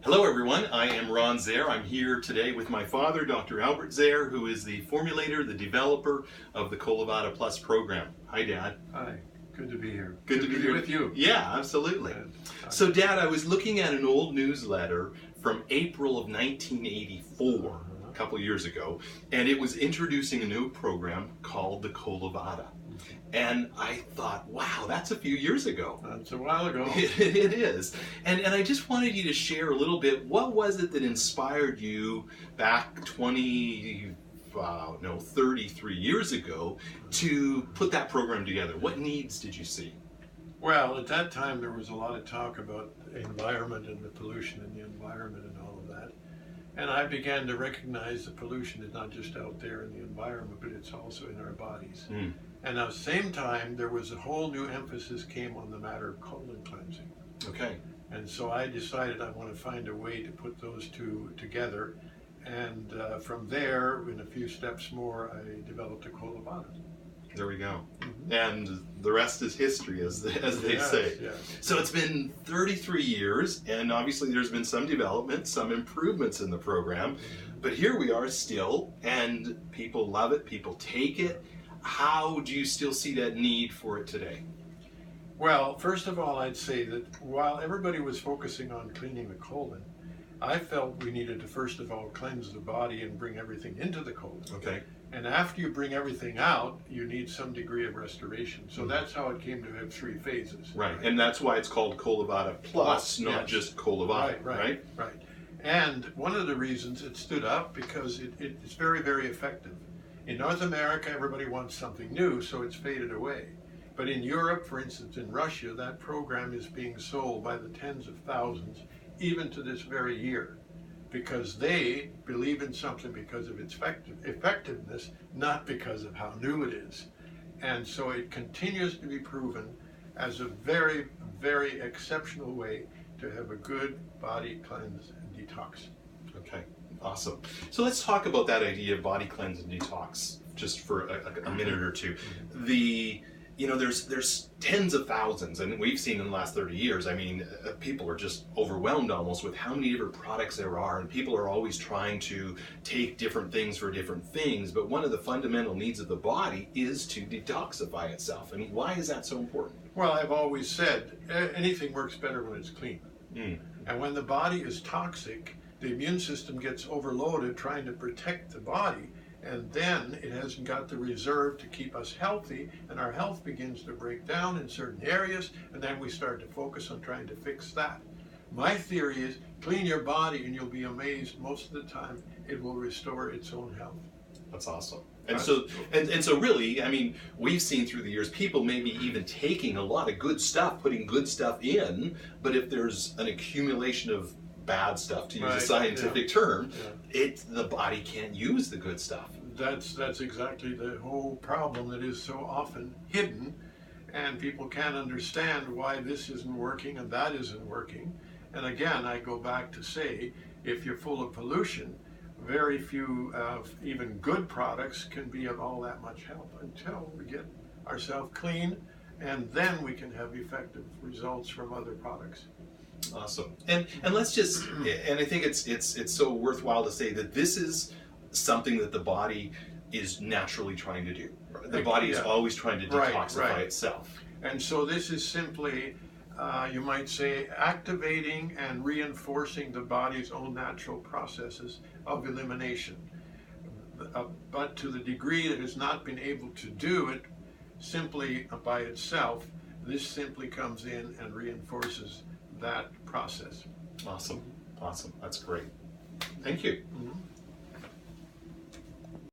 Hello everyone, I am Ron Zehr. I'm here today with my father, Dr. Albert Zehr, who is the formulator, the developer of the Colo-Vada Plus program. Hi Dad. Hi, good to be here. Good to be here with you. Yeah, absolutely. So Dad, I was looking at an old newsletter from April of 1984, a couple years ago, and it was introducing a new program called the Colo-Vada. And I thought, wow, that's a few years ago. That's a while ago. It is. And I just wanted you to share a little bit, what was it that inspired you back 33 years ago to put that program together? What needs did you see? Well, at that time there was a lot of talk about the environment and the pollution in the environment and all of that. And I began to recognize that pollution is not just out there in the environment, but it's also in our bodies. And at the same time, there was a whole new emphasis came on the matter of colon cleansing. Okay. And so I decided I want to find a way to put those two together. And from there, in a few steps more, I developed a Colo-Vada. There we go. And the rest is history, as they say. Yes. So it's been 33 years, and obviously there's been some development, some improvements in the program. But here we are still, and people love it, people take it. How do you still see that need for it today? Well, first of all, I'd say that while everybody was focusing on cleaning the colon, I felt we needed to first of all cleanse the body and bring everything into the colon. Okay. And after you bring everything out, you need some degree of restoration. So that's how it came to have three phases. Right, and that's why it's called Colo-Vada Plus, not just Colo-Vada, right? Right. And one of the reasons it stood up because it's very, very effective. In North America, everybody wants something new, so it's faded away. But in Europe, for instance, in Russia, that program is being sold by the tens of thousands, even to this very year, because they believe in something because of its effectiveness, not because of how new it is. And so it continues to be proven as a very, very exceptional way to have a good body cleanse and detox. Okay. Awesome. So let's talk about that idea of body cleanse and detox just for a minute or two. There's tens of thousands, and we've seen in the last 30 years, people are just overwhelmed almost with how many different products there are, and people are always trying to take different things for different things, but one of the fundamental needs of the body is to detoxify itself. I mean, why is that so important? Well, I've always said anything works better when it's clean. And when the body is toxic, the immune system gets overloaded trying to protect the body, and then it hasn't got the reserve to keep us healthy, and our health begins to break down in certain areas, and then we start to focus on trying to fix that. My theory is clean your body and you'll be amazed most of the time it will restore its own health. That's awesome. And so really, we've seen through the years people maybe even taking a lot of good stuff, putting good stuff in, but if there's an accumulation of bad stuff, to use a scientific term, the body can't use the good stuff. That's exactly the whole problem that is so often hidden, and people can't understand why this isn't working and that isn't working. And again, I go back to say, if you're full of pollution, very few even good products can be of all that much help until we get ourselves clean, and then we can have effective results from other products. Awesome. And let's just, and I think it's so worthwhile to say that this is something that the body is naturally trying to do. The body is always trying to detoxify itself. And so this is simply, you might say, activating and reinforcing the body's own natural processes of elimination. But to the degree that it has not been able to do it simply by itself, this simply comes in and reinforces that process. Awesome. That's great. Thank you.